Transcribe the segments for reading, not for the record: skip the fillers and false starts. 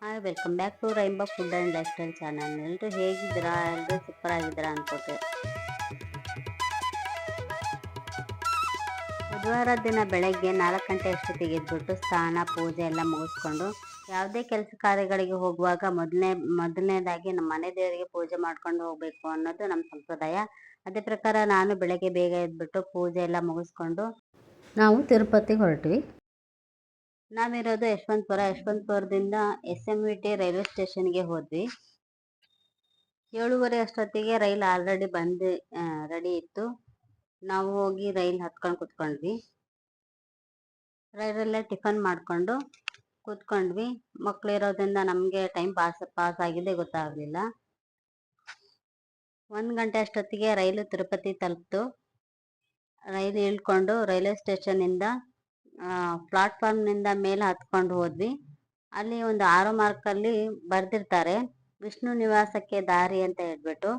Hi, welcome back to rainbow food and lifestyle channel. ಎಲ್ಲರೂ ಹೇಗಿದ್ದೀರಾ? ಎಲ್ಲರೂ super ಆಗಿದ್ದೀರಾ ಅನ್ಕೋತೆ. ಬುಧವಾರ ದಿನ ಬೆಳಗ್ಗೆ 4 ಗಂಟೆ ಅಷ್ಟೊತ್ತಿಗೆ ಎದ್ಬಿಟ್ಟು ಸ್ನಾನ ಪೂಜೆ ಎಲ್ಲ ಮುಗಿಸ್ಕೊಂಡು ಯಾವುದೇ ಕೆಲಸ ಕಾರ್ಯಗಳಿಗೆ ಹೋಗುವಾಗ ಮೊದಲನೇದಾಗಿ ನಮ್ಮ ಮನೆ ದೇವರಿಗೆ ಪೂಜೆ ಮಾಡ್ಕೊಂಡು ಹೋಗ್ಬೇಕು ಅನ್ನೋದು ನಮ್ಮ ಸಂಪ್ರದಾಯ. ಅದೇ ಪ್ರಕಾರ ನಾನು ಬೆಳಗ್ಗೆ ಬೇಗ ಎದ್ಬಿಟ್ಟು ಪೂಜೆ ಎಲ್ಲ ಮುಗಿಸ್ಕೊಂಡು ನಾವು ತಿರುಪತಿಗೆ ಹೊರಟ್ವಿ. ನಾವಿರೋದು ಯಶವಂತಪುರದಿಂದ SMVT ರೈಲ್ವೆ ಸ್ಟೇಷನ್ಗೆ ಹೋದ್ವಿ. 7:30 ಅಷ್ಟೊತ್ತಿಗೆ ರೈಲ್ ಆಲ್ರೆಡಿ ಬಂದು ರೆಡಿ ಇತ್ತು. ನಾವು ಹೋಗಿ ರೈಲ್ ಹತ್ಕೊಂಡು ಕುತ್ಕೊಂಡ್ವಿ. ರೈಲಲ್ಲೇ ಟಿಫನ್ ಮಾಡ್ಕೊಂಡು ಕೂತ್ಕೊಂಡ್ವಿ. ಮಕ್ಳಿರೋದ್ರಿಂದ ನಮಗೆ ಟೈಮ್ ಪಾಸ್ ಆಗಿದೆ ಗೊತ್ತಾಗಲಿಲ್ಲ. 1 ಗಂಟೆ ಅಷ್ಟೊತ್ತಿಗೆ ರೈಲು ತಿರುಪತಿ ತಲುಪ್ತು. ರೈಲು ಇಳ್ಕೊಂಡು ರೈಲ್ವೆ ಸ್ಟೇಷನ್ನಿಂದ ಪ್ಲಾಟ್ಫಾರ್ಮ್ನಿಂದ ಮೇಲೆ ಹತ್ಕೊಂಡು ಹೋದ್ವಿ. ಅಲ್ಲಿ ಒಂದು ಆರೋ ಮಾರ್ಕಲ್ಲಿ ಬರ್ದಿರ್ತಾರೆ ವಿಷ್ಣು ನಿವಾಸಕ್ಕೆ ದಾರಿ ಅಂತ ಹೇಳ್ಬಿಟ್ಟು.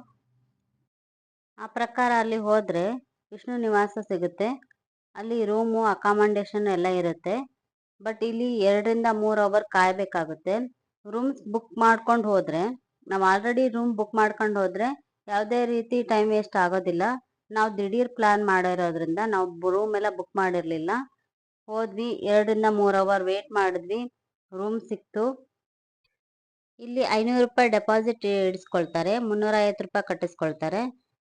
ಆ ಪ್ರಕಾರ ಅಲ್ಲಿ ಹೋದ್ರೆ ವಿಷ್ಣು ನಿವಾಸ ಸಿಗುತ್ತೆ. ಅಲ್ಲಿ ರೂಮು ಅಕಾಮಡೇಷನ್ ಎಲ್ಲ ಇರುತ್ತೆ. ಬಟ್ ಇಲ್ಲಿ 2-3 ಅವರ್ ಕಾಯ್ಬೇಕಾಗುತ್ತೆ. ರೂಮ್ಸ್ ಬುಕ್ ಮಾಡ್ಕೊಂಡು ಹೋದ್ರೆ, ನಾವು ಆಲ್ರೆಡಿ ರೂಮ್ ಬುಕ್ ಮಾಡ್ಕೊಂಡು ಹೋದ್ರೆ ಯಾವುದೇ ರೀತಿ ಟೈಮ್ ವೇಸ್ಟ್ ಆಗೋದಿಲ್ಲ. ನಾವು ದಿಢೀರ್ ಪ್ಲಾನ್ ಮಾಡಿರೋದ್ರಿಂದ ನಾವು ರೂಮ್ ಎಲ್ಲ ಬುಕ್ ಮಾಡಿರ್ಲಿಲ್ಲ. ಹೋದ್ವಿ, 2-3 ಅವರ್ ವೇಟ್ ಮಾಡಿದ್ವಿ. ರೂಮ್ ಸಿಕ್ತು. ಇಲ್ಲಿ 500 ರೂಪಾಯಿ ಡೆಪಾಸಿಟ್ ಇಡಿಸ್ಕೊಳ್ತಾರೆ, 350 ರೂಪಾಯಿ ಕಟ್ಟಿಸ್ಕೊಳ್ತಾರೆ.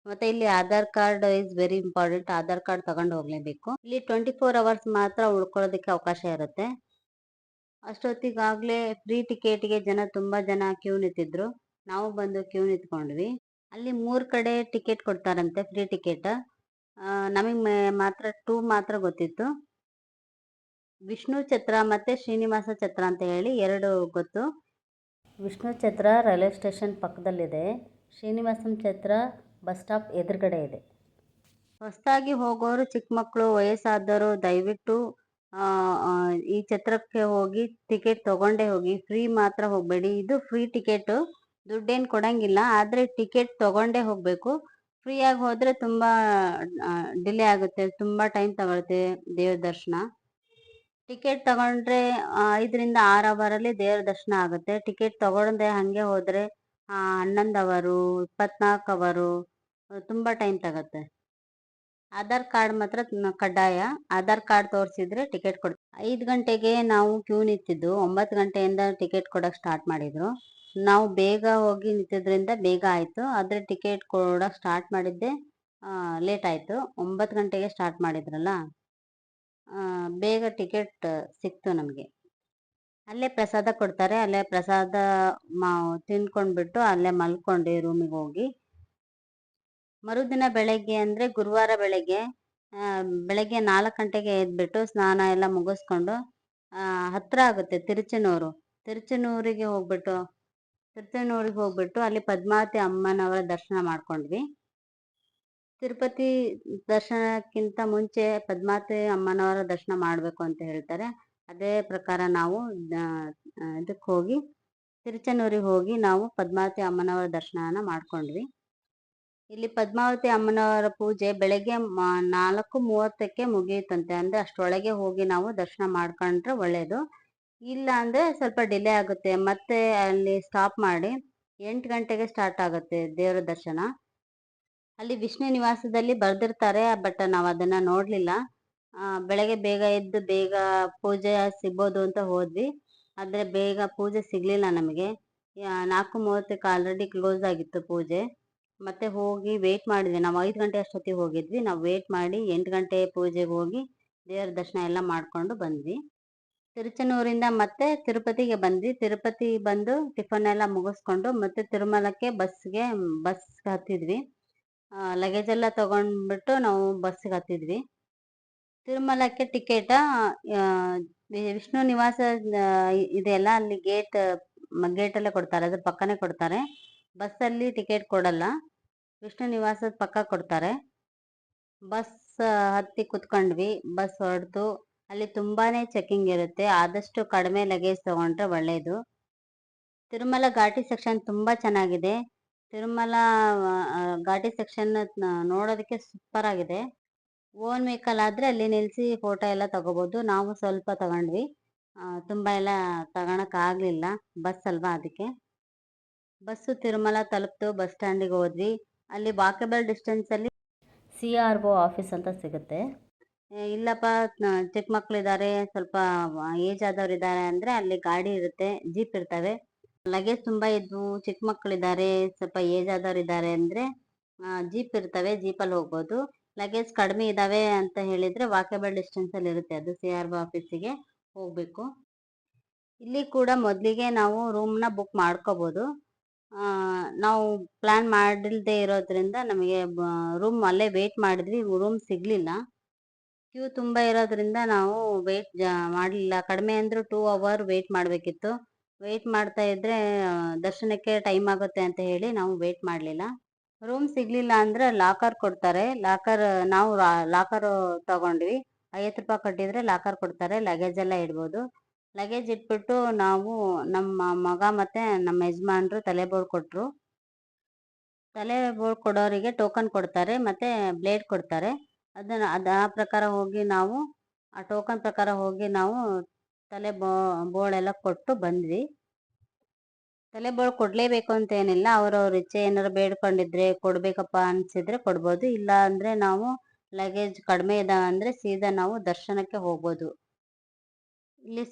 ಮತ್ತೆ ಇಲ್ಲಿ Aadhaar card is very important. Aadhaar card ತಗೊಂಡು ಹೋಗ್ಲೇಬೇಕು. ಇಲ್ಲಿ 24 ಅವರ್ಸ್ ಮಾತ್ರ ಉಳ್ಕೊಳ್ಳೋದಕ್ಕೆ ಅವಕಾಶ ಇರುತ್ತೆ. ಅಷ್ಟೊತ್ತಿಗಾಗ್ಲೇ ಫ್ರೀ ಟಿಕೆಟ್ಗೆ ತುಂಬಾ ಜನ ಕ್ಯೂ ನಿಂತಿದ್ರು. ನಾವು ಬಂದು ಕ್ಯೂ ನಿಂತ್ಕೊಂಡ್ವಿ. ಅಲ್ಲಿ 3 ಕಡೆ ಟಿಕೆಟ್ ಕೊಡ್ತಾರಂತೆ, ಫ್ರೀ ಟಿಕೆಟ್. ನಮಗೆ ಮಾತ್ರ 2 ಮಾತ್ರ ಗೊತ್ತಿತ್ತು. ವಿಷ್ಣು ಛತ್ರ ಮತ್ತೆ ಶ್ರೀನಿವಾಸ ಛತ್ರ ಅಂತ ಹೇಳಿ 2 ಗೊತ್ತು. ವಿಷ್ಣು ಛತ್ರ ರೈಲ್ವೆ ಸ್ಟೇಷನ್ ಪಕ್ಕದಲ್ಲಿದೆ. ಶ್ರೀನಿವಾಸಂ ಛತ್ರ ಬಸ್ ಸ್ಟಾಪ್ ಎದುರುಗಡೆ ಇದೆ. ಹೊಸದಾಗಿ ಹೋಗೋರು, ಚಿಕ್ಕ ಮಕ್ಕಳು, ವಯಸ್ಸಾದವರು ದಯವಿಟ್ಟು ಈ ಛತ್ರಕ್ಕೆ ಹೋಗಿ ಟಿಕೆಟ್ ತಗೊಂಡೇ ಹೋಗಿ. ಫ್ರೀ ಮಾತ್ರ ಹೋಗಬೇಡಿ. ಇದು ಫ್ರೀ ಟಿಕೆಟ್, ದುಡ್ಡೇನು ಕೊಡಂಗಿಲ್ಲ. ಆದರೆ ಟಿಕೆಟ್ ತಗೊಂಡೇ ಹೋಗಬೇಕು. ಫ್ರೀಯಾಗಿ ಹೋದರೆ ತುಂಬ ಡಿಲೇ ಆಗುತ್ತೆ, ತುಂಬ ಟೈಮ್ ತಗೊಳುತ್ತೆ ದೇವ್ರ ದರ್ಶನ. ಟಿಕೆಟ್ ತಗೊಂಡ್ರೆ 5-6 ಅವರಲ್ಲಿ ದೇವ್ರ ದರ್ಶನ ಆಗುತ್ತೆ. ಟಿಕೆಟ್ ತಗೊಳ್ಳದೆ ಹಾಗೆ ಹೋದರೆ 11 ಅವರು, 24 ಅವರು, ತುಂಬ ಟೈಮ್ ತಗುತ್ತೆ. ಆಧಾರ್ ಕಾರ್ಡ್ ಮಾತ್ರ ಕಡ್ಡಾಯ. ಆಧಾರ್ ಕಾರ್ಡ್ ತೋರಿಸಿದ್ರೆ ಟಿಕೆಟ್ ಕೊಡ್ತಾರೆ. 5 ಗಂಟೆಗೆ ನಾವು ಕ್ಯೂ ನಿಂತಿದ್ದು. 9 ಗಂಟೆಯಿಂದ ಟಿಕೆಟ್ ಕೊಡೋಕೆ ಸ್ಟಾರ್ಟ್ ಮಾಡಿದ್ರು. ನಾವು ಬೇಗ ಹೋಗಿ ನಿಂತಿದ್ರಿಂದ ಬೇಗ ಆಯಿತು. ಆದರೆ ಟಿಕೆಟ್ ಕೊಡೋಕೆ ಸ್ಟಾರ್ಟ್ ಮಾಡಿದ್ದೆ ಲೇಟ್ ಆಯಿತು. 9 ಗಂಟೆಗೆ ಸ್ಟಾರ್ಟ್ ಮಾಡಿದ್ರಲ್ಲ, ಬೇಗ ಟಿಕೆಟ್ ಸಿಕ್ತು ನಮಗೆ. ಅಲ್ಲೇ ಪ್ರಸಾದ ಕೊಡ್ತಾರೆ. ಅಲ್ಲೇ ಪ್ರಸಾದ ತಿನ್ಕೊಂಡ್ಬಿಟ್ಟು ಅಲ್ಲೇ ಮಲ್ಕೊಂಡೆ ರೂಮಿಗೆ ಹೋಗಿ. ಮರುದಿನ ಬೆಳಗ್ಗೆ ಅಂದರೆ ಗುರುವಾರ ಬೆಳಗ್ಗೆ 4 ಗಂಟೆಗೆ ಎದ್ಬಿಟ್ಟು ಸ್ನಾನ ಎಲ್ಲ ಮುಗಿಸ್ಕೊಂಡು ಹತ್ತಿರ ಆಗುತ್ತೆ ತಿರುಚನೂರಿಗೆ ಹೋಗ್ಬಿಟ್ಟು ಅಲ್ಲಿ ಪದ್ಮಾವತಿ ಅಮ್ಮನವರ ದರ್ಶನ ಮಾಡ್ಕೊಂಡ್ವಿ. ತಿರುಪತಿ ದರ್ಶನಕ್ಕಿಂತ ಮುಂಚೆ ಪದ್ಮಾವತಿ ಅಮ್ಮನವರ ದರ್ಶನ ಮಾಡಬೇಕು ಅಂತ ಹೇಳ್ತಾರೆ. ಅದೇ ಪ್ರಕಾರ ನಾವು ಇದಕ್ಕೆ ಹೋಗಿ ತಿರುಚನೂರಿಗೆ ಹೋಗಿ ನಾವು ಪದ್ಮಾವತಿ ಅಮ್ಮನವರ ದರ್ಶನ ಮಾಡ್ಕೊಂಡ್ವಿ. ಇಲ್ಲಿ ಪದ್ಮಾವತಿ ಅಮ್ಮನವರ ಪೂಜೆ ಬೆಳಗ್ಗೆ 4:30ಕ್ಕೆ ಮುಗಿಯುತ್ತಂತೆ. ಅಂದರೆ ಅಷ್ಟರೊಳಗೆ ಹೋಗಿ ನಾವು ದರ್ಶನ ಮಾಡ್ಕೊಂಡ್ರೆ ಒಳ್ಳೆಯದು. ಇಲ್ಲ ಅಂದರೆ ಸ್ವಲ್ಪ ಡಿಲೇ ಆಗುತ್ತೆ. ಮತ್ತೆ ಅಲ್ಲಿ ಸ್ಟಾಪ್ ಮಾಡಿ 8 ಗಂಟೆಗೆ ಸ್ಟಾರ್ಟ್ ಆಗುತ್ತೆ ದೇವರ ದರ್ಶನ. ಅಲ್ಲಿ ವಿಷ್ಣು ನಿವಾಸದಲ್ಲಿ ಬರ್ದಿರ್ತಾರೆ, ಬಟ್ ನಾವು ಅದನ್ನು ನೋಡಲಿಲ್ಲ. ಬೆಳಗ್ಗೆ ಬೇಗ ಎದ್ದು ಬೇಗ ಪೂಜೆ ಸಿಗ್ಬೋದು ಅಂತ ಹೋದ್ವಿ. ಆದರೆ ಬೇಗ ಪೂಜೆ ಸಿಗಲಿಲ್ಲ ನಮಗೆ. 4:30ಕ್ಕೆ ಆಲ್ರೆಡಿ ಕ್ಲೋಸ್ ಆಗಿತ್ತು ಪೂಜೆ. ಮತ್ತೆ ಹೋಗಿ ವೇಟ್ ಮಾಡಿದ್ವಿ. ನಾವು 5 ಗಂಟೆ ಅಷ್ಟೊತ್ತಿಗೆ ಹೋಗಿದ್ವಿ. ನಾವು ವೇಟ್ ಮಾಡಿ 8 ಗಂಟೆ ಪೂಜೆಗೆ ಹೋಗಿ ದೇವರ ದರ್ಶನ ಎಲ್ಲ ಮಾಡಿಕೊಂಡು ಬಂದ್ವಿ. ತಿರುಚನೂರಿಂದ ಮತ್ತೆ ತಿರುಪತಿಗೆ ಬಂದ್ವಿ. ತಿರುಪತಿ ಬಂದು ಟಿಫನ್ ಎಲ್ಲ ಮುಗಿಸ್ಕೊಂಡು ಮತ್ತೆ ತಿರುಮಲಕ್ಕೆ ಬಸ್ ಹತ್ತಿದ್ವಿ. ಲಗೇಜ್ ಎಲ್ಲ ತಗೊಂಡ್ಬಿಟ್ಟು ನಾವು ಬಸ್ಸಿಗೆ ಹತ್ತಿದ್ವಿ. ತಿರುಮಲಕ್ಕೆ ಟಿಕೆಟ್ ವಿಷ್ಣು ನಿವಾಸ ಇದೆಯಲ್ಲ, ಅಲ್ಲಿ ಗೇಟಲ್ಲೇ ಕೊಡ್ತಾರೆ, ಅದ್ರ ಪಕ್ಕನೇ ಕೊಡ್ತಾರೆ. ಬಸ್ಸಲ್ಲಿ ಟಿಕೆಟ್ ಕೊಡಲ್ಲ, ವಿಷ್ಣು ನಿವಾಸದ ಪಕ್ಕ ಕೊಡ್ತಾರೆ. ಬಸ್ ಹತ್ತಿ ಕುತ್ಕೊಂಡ್ವಿ. ಬಸ್ ಹೊರಡ್ತು. ಅಲ್ಲಿ ತುಂಬಾನೇ ಚೆಕಿಂಗ್ ಇರುತ್ತೆ. ಆದಷ್ಟು ಕಡಿಮೆ ಲಗೇಜ್ ತಗೊಂಡ್ರೆ ಒಳ್ಳೆಯದು. ತಿರುಮಲ ಘಾಟಿ ಸೆಕ್ಷನ್ ತುಂಬ ಚೆನ್ನಾಗಿದೆ. ತಿರುಮಲ ಘಾಟಿ ಸೆಕ್ಷನ್ ನೋಡೋದಕ್ಕೆ ಸೂಪರ್ ಆಗಿದೆ. ಓನ್ ವೆಹಿಕಲ್ ಆದರೆ ಅಲ್ಲಿ ನಿಲ್ಲಿಸಿ ಫೋಟೋ ಎಲ್ಲ ತಗೋಬೋದು. ನಾವು ಸ್ವಲ್ಪ ತಗೊಂಡ್ವಿ. ತುಂಬ ಎಲ್ಲ ತಗೊಳಕ್ ಆಗ್ಲಿಲ್ಲ, ಬಸ್ ಅಲ್ವಾ ಅದಕ್ಕೆ. ಬಸ್ಸು ತಿರುಮಲ ತಲುಪ್ತು, ಬಸ್ ಸ್ಟ್ಯಾಂಡಿಗೆ ಹೋದ್ವಿ. ಅಲ್ಲಿ ವಾಕಬಲ್ ಡಿಸ್ಟೆನ್ಸ್ ಅಲ್ಲಿ CRO ಆಫೀಸ್ ಅಂತ ಸಿಗುತ್ತೆ. ಇಲ್ಲಪ್ಪ ಚಿಕ್ಕ ಮಕ್ಳಿದ್ದಾರೆ, ಸ್ವಲ್ಪ ಏಜ್ ಆದವ್ರು ಇದ್ದಾರೆ ಅಂದ್ರೆ ಅಲ್ಲಿ ಗಾಡಿ ಇರುತ್ತೆ, ಜೀಪ್ ಇರ್ತವೆ. ಲಗೇಜ್ ತುಂಬಾ ಇದ್ವು, ಚಿಕ್ಕ ಮಕ್ಳಿದ್ದಾರೆ, ಸ್ವಲ್ಪ ಏಜ್ ಆದವ್ರು ಇದ್ದಾರೆ ಅಂದ್ರೆ ಜೀಪ್ ಇರ್ತವೆ, ಜೀಪಲ್ಲಿ ಹೋಗ್ಬೋದು. ಲಗೇಜ್ ಕಡಿಮೆ ಇದಾವೆ ಅಂತ ಹೇಳಿದ್ರೆ ವಾಕಬಲ್ ಡಿಸ್ಟೆನ್ಸ್ ಅಲ್ಲಿ ಇರುತ್ತೆ, ಅದು CRO ಆಫೀಸಿಗೆ ಹೋಗ್ಬೇಕು. ಇಲ್ಲಿ ಕೂಡ ಮೊದಲಿಗೆ ನಾವು ರೂಮ್ನ ಬುಕ್ ಮಾಡ್ಕೋಬಹುದು. ನಾವು ಪ್ಲಾನ್ ಮಾಡಿಲ್ದೇ ಇರೋದ್ರಿಂದ ನಮಗೆ ರೂಮ್ ಅಲ್ಲೇ ವೇಟ್ ಮಾಡಿದ್ವಿ, ರೂಮ್ ಸಿಗ್ಲಿಲ್ಲ. ಕ್ಯೂ ತುಂಬ ಇರೋದ್ರಿಂದ ನಾವು ವೇಟ್ ಮಾಡಲಿಲ್ಲ. ಕಡಿಮೆ ಅಂದ್ರೂ 2 ಅವರ್ ವೇಟ್ ಮಾಡಬೇಕಿತ್ತು. ವೇಟ್ ಮಾಡ್ತಾ ಇದ್ರೆ ದರ್ಶನಕ್ಕೆ ಟೈಮ್ ಆಗುತ್ತೆ ಅಂತ ಹೇಳಿ ನಾವು ವೇಟ್ ಮಾಡಲಿಲ್ಲ. ರೂಮ್ ಸಿಗ್ಲಿಲ್ಲ ಅಂದ್ರೆ ಲಾಕರ್ ಕೊಡ್ತಾರೆ. ನಾವು ಲಾಕರ್ ತಗೊಂಡ್ವಿ. 50 ರೂಪಾಯಿ ಕಟ್ಟಿದ್ರೆ ಲಾಕರ್ ಕೊಡ್ತಾರೆ, ಲಗೇಜ್ ಎಲ್ಲ ಇಡ್ಬೋದು. ಲಗೇಜ್ ಇಟ್ಬಿಟ್ಟು ನಾವು ನಮ್ಮ ಮಗ ಮತ್ತೆ ನಮ್ಮ ಯಜಮಾನ್ರು ತಲೆಬೋಳು ಕೊಟ್ರು. ತಲೆಬೋಳು ಕೊಡೋರಿಗೆ ಟೋಕನ್ ಕೊಡ್ತಾರೆ, ಮತ್ತೆ ಬ್ಲೇಡ್ ಕೊಡ್ತಾರೆ. ಆ ಪ್ರಕಾರ ಹೋಗಿ ನಾವು ಆ ಟೋಕನ್ ಪ್ರಕಾರ ಹೋಗಿ ನಾವು ಬೋಳೆಲ್ಲ ಕೊಟ್ಟು ಬಂದ್ವಿ. ತಲೆಬೋಳು ಕೊಡ್ಲೇಬೇಕು ಅಂತ ಏನಿಲ್ಲ, ಅವ್ರವ್ರ ಇಚ್ಛೆ. ಏನಾರು ಬೇಡ್ಕೊಂಡಿದ್ರೆ ಕೊಡ್ಬೇಕಪ್ಪ ಅನ್ಸಿದ್ರೆ ಕೊಡ್ಬೋದು, ಇಲ್ಲ ಅಂದ್ರೆ ನಾವು ಲಗೇಜ್ ಕಡಿಮೆ ಇದಾವೆ ಅಂದ್ರೆ ಸೀದಾ ನಾವು ದರ್ಶನಕ್ಕೆ ಹೋಗ್ಬೋದು. ಇಲ್ಲಿ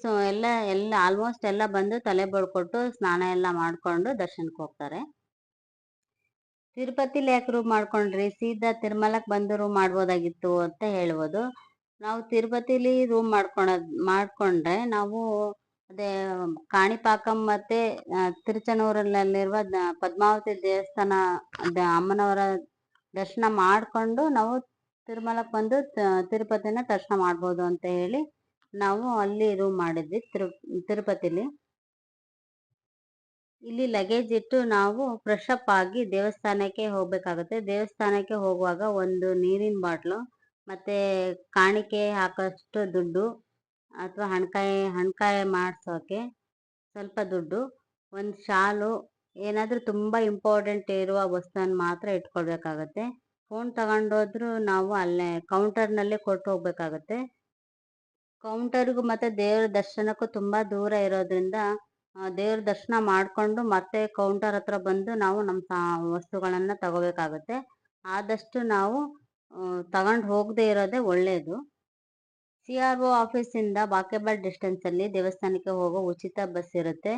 ಎಲ್ಲ ಆಲ್ಮೋಸ್ಟ್ ಎಲ್ಲ ಬಂದು ತಲೆಬೋಳು ಕೊಟ್ಟು ಸ್ನಾನ ಎಲ್ಲ ಮಾಡ್ಕೊಂಡು ದರ್ಶನಕ್ಕೆ ಹೋಗ್ತಾರೆ. ತಿರುಪತಿಲಿ ಯಾಕೆ ರೂಮ್ ಮಾಡ್ಕೊಂಡ್ರಿ, ಸೀದಾ ತಿರುಮಲಕ್ಕೆ ಬಂದು ರೂಮ್ ಮಾಡ್ಬೋದಾಗಿತ್ತು ಅಂತ ಹೇಳ್ಬೋದು. ನಾವು ತಿರುಪತಿಲಿ ರೂಮ್ ಮಾಡ್ಕೊಂಡ್ರೆ ನಾವು ಅದೇ ಕಾಣಿಪಾಕಂ ಮತ್ತೆ ತಿರುಚನೂರಲ್ಲಿರುವ ಪದ್ಮಾವತಿ ದೇವಸ್ಥಾನ ಅಮ್ಮನವರ ದರ್ಶನ ಮಾಡ್ಕೊಂಡು ನಾವು ತಿರುಮಲಕ್ಕೆ ಬಂದು ತಿರುಪತಿನ ದರ್ಶನ ಮಾಡ್ಬೋದು ಅಂತ ಹೇಳಿ ನಾವು ಅಲ್ಲಿ ರೂಮ್ ಮಾಡಿದ್ವಿ ತಿರುಪತಿಲಿ. ಇಲ್ಲಿ ಲಗೇಜ್ ಇಟ್ಟು ನಾವು ಫ್ರೆಶ್ ಅಪ್ ಆಗಿ ದೇವಸ್ಥಾನಕ್ಕೆ ಹೋಗ್ಬೇಕಾಗುತ್ತೆ. ದೇವಸ್ಥಾನಕ್ಕೆ ಹೋಗುವಾಗ ಒಂದು ನೀರಿನ ಬಾಟ್ಲು, ಮತ್ತೆ ಕಾಣಿಕೆ ಹಾಕೋಷ್ಟು ದುಡ್ಡು, ಅಥವಾ ಹಣ್ಕಾಯಿ ಮಾಡ್ಸೋಕೆ ಸ್ವಲ್ಪ ದುಡ್ಡು, ಒಂದು ಶಾಲು, ಏನಾದ್ರೂ ತುಂಬಾ ಇಂಪಾರ್ಟೆಂಟ್ ಇರುವ ವಸ್ತುವನ್ನು ಮಾತ್ರ ಇಟ್ಕೊಳ್ಬೇಕಾಗತ್ತೆ. ಫೋನ್ ತಗೊಂಡೋದ್ರು ನಾವು ಅಲ್ಲೇ ಕೌಂಟರ್ನಲ್ಲೇ ಕೊಟ್ಟು ಹೋಗ್ಬೇಕಾಗತ್ತೆ. ಕೌಂಟರ್ಗೂ ಮತ್ತೆ ದೇವ್ರ ದರ್ಶನಕ್ಕೂ ತುಂಬಾ ದೂರ ಇರೋದ್ರಿಂದ ದೇವ್ರ ದರ್ಶನ ಮಾಡ್ಕೊಂಡು ಮತ್ತೆ ಕೌಂಟರ್ ಹತ್ರ ಬಂದು ನಾವು ನಮ್ಮ ವಸ್ತುಗಳನ್ನ ತಗೋಬೇಕಾಗತ್ತೆ. ಆದಷ್ಟು ನಾವು ತಗೊಂಡು ಹೋಗದೆ ಇರೋದೇ ಒಳ್ಳೇದು. CRO ಆಫೀಸಿಂದ ವಾಕೇಬಲ್ ಡಿಸ್ಟೆನ್ಸ್ ಅಲ್ಲಿ ದೇವಸ್ಥಾನಕ್ಕೆ ಹೋಗೋ ಉಚಿತ ಬಸ್ ಇರುತ್ತೆ.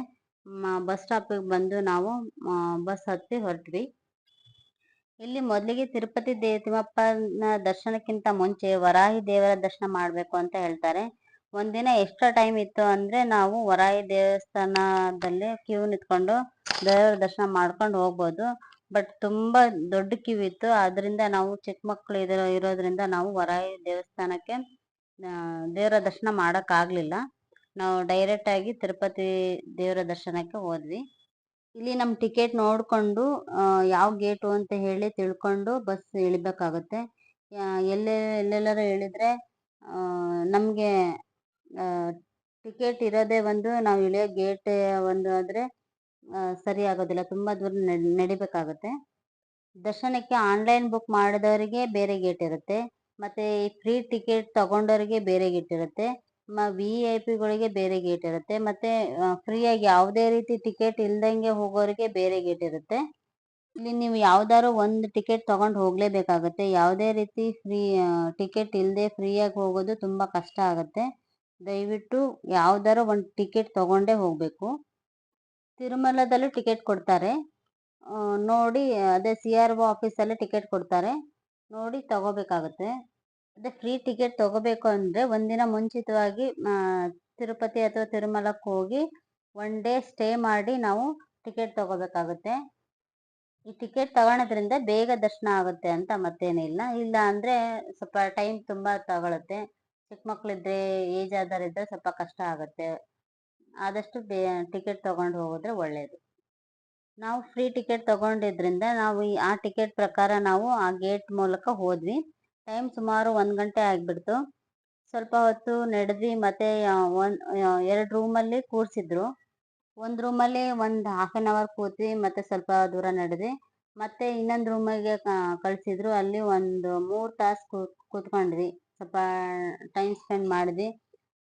ಬಸ್ ಸ್ಟಾಪಿಗೆ ಬಂದು ನಾವು ಬಸ್ ಹತ್ತಿ ಹೊರಟ್ವಿ. ಇಲ್ಲಿ ಮೊದಲಿಗೆ ತಿರುಪತಿ ತಿಮ್ಮಪ್ಪನ ದರ್ಶನಕ್ಕಿಂತ ಮುಂಚೆ ವರಾಹಿ ದೇವರ ದರ್ಶನ ಮಾಡ್ಬೇಕು ಅಂತ ಹೇಳ್ತಾರೆ. ಒಂದಿನ ಎಕ್ಸ್ಟ್ರಾ ಟೈಮ್ ಇತ್ತು ಅಂದ್ರೆ ನಾವು ವರಾಹಿ ದೇವಸ್ಥಾನದಲ್ಲೇ ಕ್ಯೂ ನಿಂತ್ಕೊಂಡು ದೇವರ ದರ್ಶನ ಮಾಡ್ಕೊಂಡು ಹೋಗ್ಬೋದು. ಬಟ್ ತುಂಬಾ ದೊಡ್ಡ ಕ್ಯೂ ಇತ್ತು, ಆದ್ರಿಂದ ನಾವು ಚಿಕ್ಕ ಮಕ್ಳು ಇರೋದ್ರಿಂದ ನಾವು ವರಾಹಿ ದೇವಸ್ಥಾನಕ್ಕೆ ದೇವರ ದರ್ಶನ ಮಾಡಕ್ ಆಗ್ಲಿಲ್ಲ. ನಾವು ಡೈರೆಕ್ಟ್ ಆಗಿ ತಿರುಪತಿ ದೇವರ ದರ್ಶನಕ್ಕೆ ಹೋದ್ವಿ. ಇಲ್ಲಿ ನಮ್ ಟಿಕೆಟ್ ನೋಡ್ಕೊಂಡು ಯಾವ ಗೇಟು ಅಂತ ಹೇಳಿ ತಿಳ್ಕೊಂಡು ಬಸ್ ಇಳಿಬೇಕಾಗುತ್ತೆ. ಎಲ್ಲೆಲ್ಲರೂ ಹೇಳಿದ್ರೆ ನಮ್ಗೆ ಟಿಕೆಟ್ ಇರೋದೇ ಒಂದು, ನಾವು ಇಳಿಯೋ ಗೇಟ್ ಒಂದು ಆದ್ರೆ ಸರಿ ಆಗೋದಿಲ್ಲ, ತುಂಬಾ ದೂರ ನಡಿಬೇಕಾಗುತ್ತೆ. ದರ್ಶನಕ್ಕೆ ಆನ್ಲೈನ್ ಬುಕ್ ಮಾಡಿದವರಿಗೆ ಬೇರೆ ಗೇಟ್ ಇರುತ್ತೆ, ಮತ್ತೆ ಫ್ರೀ ಟಿಕೆಟ್ ತಗೊಂಡವರಿಗೆ ಬೇರೆ ಗೇಟ್ ಇರುತ್ತೆ, VIP ಬೇರೆ ಗೇಟ್ ಇರುತ್ತೆ, ಮತ್ತೆ ಫ್ರೀಯಾಗಿ ಯಾವುದೇ ರೀತಿ ಟಿಕೆಟ್ ಇಲ್ದಂಗೆ ಹೋಗೋರಿಗೆ ಬೇರೆ ಗೇಟ್ ಇರುತ್ತೆ. ಇಲ್ಲಿ ನೀವು ಯಾವ್ದಾದ್ರು ಒಂದು ಟಿಕೆಟ್ ತಗೊಂಡು ಹೋಗ್ಲೇಬೇಕಾಗತ್ತೆ. ಯಾವುದೇ ರೀತಿ ಟಿಕೆಟ್ ಇಲ್ಲದೆ ಫ್ರೀಯಾಗಿ ಹೋಗೋದು ತುಂಬಾ ಕಷ್ಟ ಆಗುತ್ತೆ. ದಯವಿಟ್ಟು ಯಾವ್ದಾರು ಒಂದು ಟಿಕೆಟ್ ತಗೊಂಡೇ ಹೋಗ್ಬೇಕು. ತಿರುಮಲದಲ್ಲೂ ಟಿಕೆಟ್ ಕೊಡ್ತಾರೆ, ನೋಡಿ ಅದೇ CRO ಆಫೀಸಲ್ಲೇ ಟಿಕೆಟ್ ಕೊಡ್ತಾರೆ, ನೋಡಿ ತಗೋಬೇಕಾಗತ್ತೆ. ಅದೇ ಫ್ರೀ ಟಿಕೆಟ್ ತಗೋಬೇಕು ಅಂದ್ರೆ ಒಂದಿನ ಮುಂಚಿತವಾಗಿ ತಿರುಪತಿ ಅಥವಾ ತಿರುಮಲಕ್ಕೆ ಹೋಗಿ 1 ಡೇ ಸ್ಟೇ ಮಾಡಿ ನಾವು ಟಿಕೆಟ್ ತಗೋಬೇಕಾಗುತ್ತೆ. ಈ ಟಿಕೆಟ್ ತಗೊಳೋದ್ರಿಂದ ಬೇಗ ದರ್ಶನ ಆಗುತ್ತೆ ಅಂತ ಮತ್ತೇನಿಲ್ಲ. ಇಲ್ಲ ಅಂದ್ರೆ ಸ್ವಲ್ಪ ಟೈಮ್ ತುಂಬಾ ತಗೊಳುತ್ತೆ. ಚಿಕ್ಕ ಮಕ್ಳಿದ್ರೆ ಏಜ್ ಆದವರಿದ್ರೆ ಸ್ವಲ್ಪ ಕಷ್ಟ ಆಗುತ್ತೆ. ಆದಷ್ಟು ಟಿಕೆಟ್ ತಗೊಂಡು ಹೋಗೋದ್ರೆ ಒಳ್ಳೇದು. ನಾವು ಫ್ರೀ ಟಿಕೆಟ್ ತಗೊಂಡಿದ್ರಿಂದ ನಾವು ಆ ಟಿಕೆಟ್ ಪ್ರಕಾರ ನಾವು ಆ ಗೇಟ್ ಮೂಲಕ ಹೋದ್ವಿ. ಟೈಮ್ ಸುಮಾರು 1 ಗಂಟೆ ಆಗ್ಬಿಡ್ತು. ಸ್ವಲ್ಪ ಹೊತ್ತು ನಡೆದ್ವಿ, ಮತ್ತೆ 2 ರೂಮಲ್ಲಿ ಕೂರ್ಸಿದ್ರು. ಒಂದು ರೂಮಲ್ಲಿ ಒಂದು ½ an hour ಕೂತ್ವಿ, ಮತ್ತೆ ಸ್ವಲ್ಪ ದೂರ ನಡೆದ್ವಿ, ಮತ್ತೆ ಇನ್ನೊಂದು ರೂಮಿಗೆ ಕಳಿಸಿದ್ರು. ಅಲ್ಲಿ ಒಂದು 3 ತಾಸು ಕೂತ್ಕೊಂಡ್ವಿ, ಸ್ವಲ್ಪ ಟೈಮ್ ಸ್ಪೆಂಡ್ ಮಾಡಿದ್ವಿ.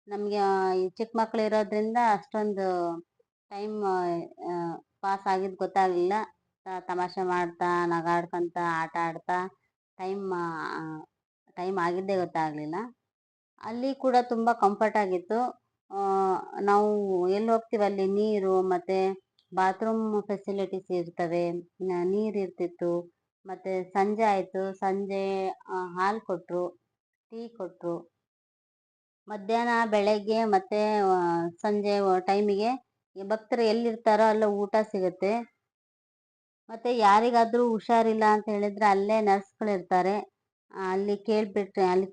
ನಮಗೆ ಈ ಚಿಕ್ಕ ಮಕ್ಳು ಇರೋದ್ರಿಂದ ಅಷ್ಟೊಂದು ಟೈಮ್ ಪಾಸ್ ಆಗಿದ್ದು ಗೊತ್ತಾಗಲಿಲ್ಲ. ತಮಾಷೆ ಮಾಡ್ತಾ ನಗಾಡ್ಕೊಂತ ಆಟ ಆಡ್ತಾ ಟೈಮ್ ಟೈಮ್ ಆಗಿದ್ದೇ ಗೊತ್ತಾಗಲಿಲ್ಲ. ಅಲ್ಲಿ ಕೂಡ ತುಂಬ ಕಂಫರ್ಟ್ ಆಗಿತ್ತು. ನಾವು ಎಲ್ಲಿ ಹೋಗ್ತೀವಿ ಅಲ್ಲಿ ನೀರು ಮತ್ತು ಬಾತ್ರೂಮ್ ಫೆಸಿಲಿಟೀಸ್ ಇರ್ತವೆ, ನೀರು ಇರ್ತಿತ್ತು. ಮತ್ತು ಸಂಜೆ ಆಯಿತು, ಸಂಜೆ ಹಾಲು ಕೊಟ್ಟರು, ಟೀ ಕೊಟ್ಟರು. ಮಧ್ಯಾಹ್ನ ಬೆಳಗ್ಗೆ ಮತ್ತು ಸಂಜೆ ಟೈಮಿಗೆ ಭಕ್ತರು ಎಲ್ಲಿರ್ತಾರೋ ಅಲ್ಲೇ ಊಟ ಸಿಗುತ್ತೆ. ಮತ್ತು ಯಾರಿಗಾದರೂ ಹುಷಾರಿಲ್ಲ ಅಂತ ಹೇಳಿದರೆ ಅಲ್ಲೇ ನರ್ಸ್ಗಳಿರ್ತಾರೆ. ಅಲ್ಲಿ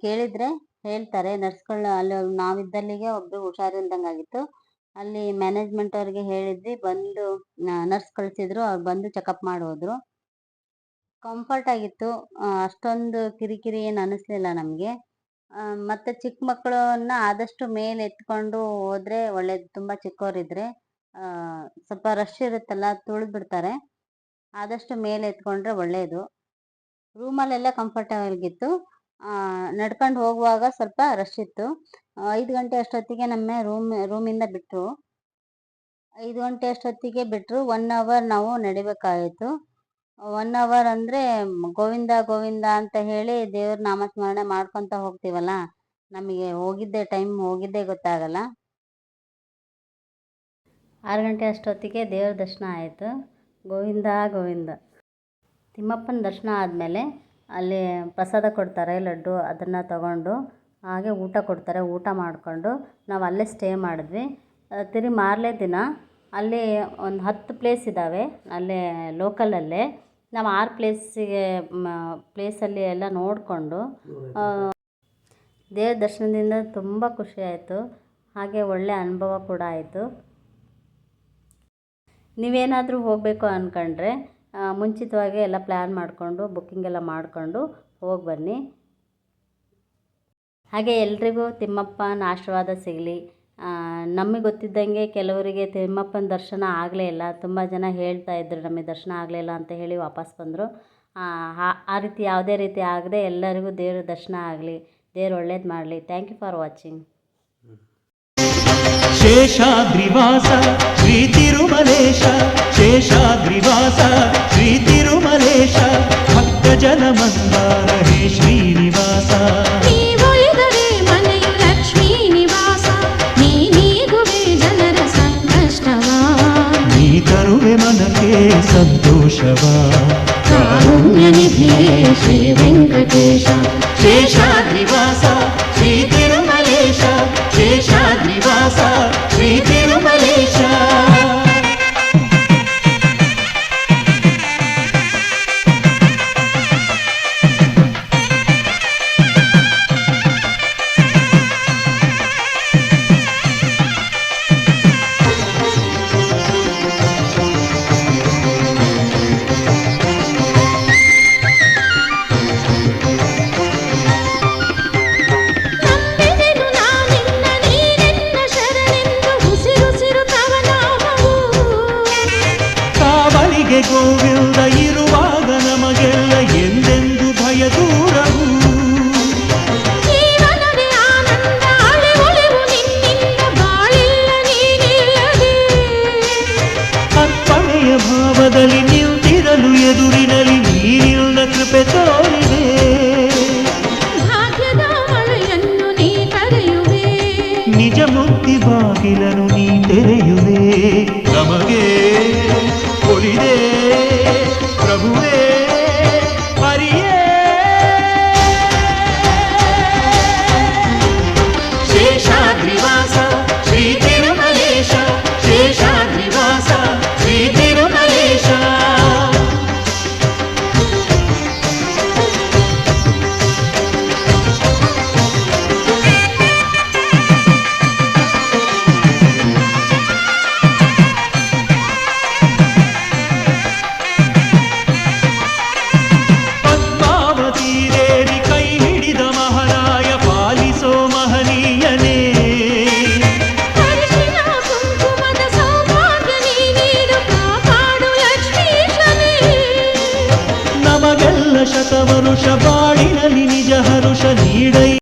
ಕೇಳಿದರೆ ಹೇಳ್ತಾರೆ ನರ್ಸ್ಗಳು. ಅಲ್ಲಿ ನಾವಿದ್ದಲ್ಲಿಗೆ ಒಬ್ಬರು ಹುಷಾರಿಲ್ದಂಗಾಗಿತ್ತು. ಅಲ್ಲಿ ಮ್ಯಾನೇಜ್ಮೆಂಟ್ ಅವ್ರಿಗೆ ಹೇಳಿದ್ವಿ, ಬಂದು ನರ್ಸ್ ಕಳಿಸಿದ್ರು. ಅವ್ರು ಬಂದು ಚೆಕಪ್ ಮಾಡಿ ಹೋದರು. ಕಂಫರ್ಟ್ ಆಗಿತ್ತು, ಅಷ್ಟೊಂದು ಕಿರಿಕಿರಿ ಏನು ಅನ್ನಿಸ್ಲಿಲ್ಲ ನಮಗೆ. ಮತ್ತು ಚಿಕ್ಕ ಮಕ್ಕಳನ್ನ ಆದಷ್ಟು ಮೇಲೆ ಎತ್ಕೊಂಡು ಹೋದರೆ ಒಳ್ಳೇದು. ತುಂಬ ಚಿಕ್ಕವರಿದ್ದರೆ ಸ್ವಲ್ಪ ರಶ್ ಇರುತ್ತಲ್ಲ, ತುಳಿದ್ಬಿಡ್ತಾರೆ. ಆದಷ್ಟು ಮೇಲೆ ಎತ್ಕೊಂಡ್ರೆ ಒಳ್ಳೆಯದು. ರೂಮಲ್ಲೆಲ್ಲ ಕಂಫರ್ಟಬಲ್ಗಿತ್ತು. ನಡ್ಕೊಂಡು ಹೋಗುವಾಗ ಸ್ವಲ್ಪ ರಶ್ ಇತ್ತು. 5 ಗಂಟೆ ಅಷ್ಟೊತ್ತಿಗೆ ನಮ್ಮ ರೂಮಿಂದ ಬಿಟ್ಟರು. 5 ಗಂಟೆ ಅಷ್ಟೊತ್ತಿಗೆ ಬಿಟ್ಟರು. 1 ಅವರ್ ನಾವು ನಡಿಬೇಕಾಯಿತು. 1 ಅವರ್ ಅಂದರೆ ಗೋವಿಂದ ಗೋವಿಂದ ಅಂತ ಹೇಳಿ ದೇವ್ರ ನಾಮಸ್ಮರಣೆ ಮಾಡ್ಕೊತ ಹೋಗ್ತೀವಲ್ಲ, ನಮಗೆ ಟೈಮ್ ಹೋಗಿದ್ದೇ ಗೊತ್ತಾಗಲ್ಲ. 6 ಗಂಟೆ ಅಷ್ಟೊತ್ತಿಗೆ ದೇವ್ರ ದರ್ಶನ ಆಯಿತು. ಗೋವಿಂದ ಗೋವಿಂದ. ತಿಮ್ಮಪ್ಪನ ದರ್ಶನ ಆದಮೇಲೆ ಅಲ್ಲಿ ಪ್ರಸಾದ ಕೊಡ್ತಾರೆ, ಲಡ್ಡು. ಅದನ್ನು ತಗೊಂಡು ಹಾಗೆ ಊಟ ಕೊಡ್ತಾರೆ. ಊಟ ಮಾಡಿಕೊಂಡು ನಾವು ಅಲ್ಲೇ ಸ್ಟೇ ಮಾಡಿದ್ವಿ. ತಿರುಗಿ ಮಾರನೇ ದಿನ ಅಲ್ಲಿ ಒಂದು 10 ಪ್ಲೇಸ್ ಇದ್ದಾವೆ ಅಲ್ಲೇ ಲೋಕಲಲ್ಲೇ. ನಾವು 6 ಪ್ಲೇಸಲ್ಲಿ ಎಲ್ಲ ನೋಡಿಕೊಂಡು ದೇವ್ರ ದರ್ಶನದಿಂದ ತುಂಬ ಖುಷಿ ಆಯಿತು. ಹಾಗೆ ಒಳ್ಳೆಯ ಅನುಭವ ಕೂಡ ಆಯಿತು. ನೀವೇನಾದರೂ ಹೋಗಬೇಕು ಅಂದ್ಕೊಂಡ್ರೆ ಮುಂಚಿತವಾಗಿ ಎಲ್ಲ ಪ್ಲ್ಯಾನ್ ಮಾಡಿಕೊಂಡು ಬುಕ್ಕಿಂಗ್ ಎಲ್ಲ ಮಾಡಿಕೊಂಡು ಹೋಗಿ ಬನ್ನಿ. ಹಾಗೆ ಎಲ್ರಿಗೂ ತಿಮ್ಮಪ್ಪನ ಆಶೀರ್ವಾದ ಸಿಗಲಿ. ನಮಗೆ ಗೊತ್ತಿದ್ದಂಗೆ ಕೆಲವರಿಗೆ ತಿಮ್ಮಪ್ಪನ ದರ್ಶನ ಆಗಲೇ ಇಲ್ಲ. ತುಂಬ ಜನ ಹೇಳ್ತಾಯಿದ್ರು ನಮಗೆ ದರ್ಶನ ಆಗಲಿಲ್ಲ ಅಂತ ಹೇಳಿ ವಾಪಸ್ ಬಂದರು. ಆ ರೀತಿ ಯಾವುದೇ ರೀತಿ ಆಗದೆ ಎಲ್ಲರಿಗೂ ದೇವ್ರ ದರ್ಶನ ಆಗಲಿ, ದೇವ್ರು ಒಳ್ಳೇದು ಮಾಡಲಿ. Thank you for watching. Sheshadrivasa Shri Tirumalesha, Sheshadrivasa Shri Tirumalesha, ಭಕ್ತ ಜನ ಮಂದಾರ ಹೇ ಶ್ರೀನಿವಾಸ. ನೀವೊಲಿದರೆ ಮನೆಯು ಲಕ್ಷ್ಮೀ ನಿವಾಸ, ನೀಗುವೆ ಜನರ ಸಂಕಷ್ಟವ, ನೀ ತರುವೆ ಮನಕ್ಕೆ ಸಂತೋಷವ. ಕಾರುಣ್ಯ ನಿಧಿ ಶ್ರೀ ವೆಂಕಟೇಶ, ಶೇಷಾದ್ರಿವಾಸ ಶ್ರೀ ತಿರುಮಲೇಶ, ಶೇಷಾದ್ರಿವಾಸ ಶ್ರೀ ತಿರುಮಲೇಶ. ನಂಬಿದೆನು ನಾನಿನ್ನ ನೀನೆನ್ನ ಶರಣೆಂದು, ಉಸಿರುಸಿರು ತವ ನಾಮವು. ಕಾವಲಿಗೆ ಗೋವಿಂದ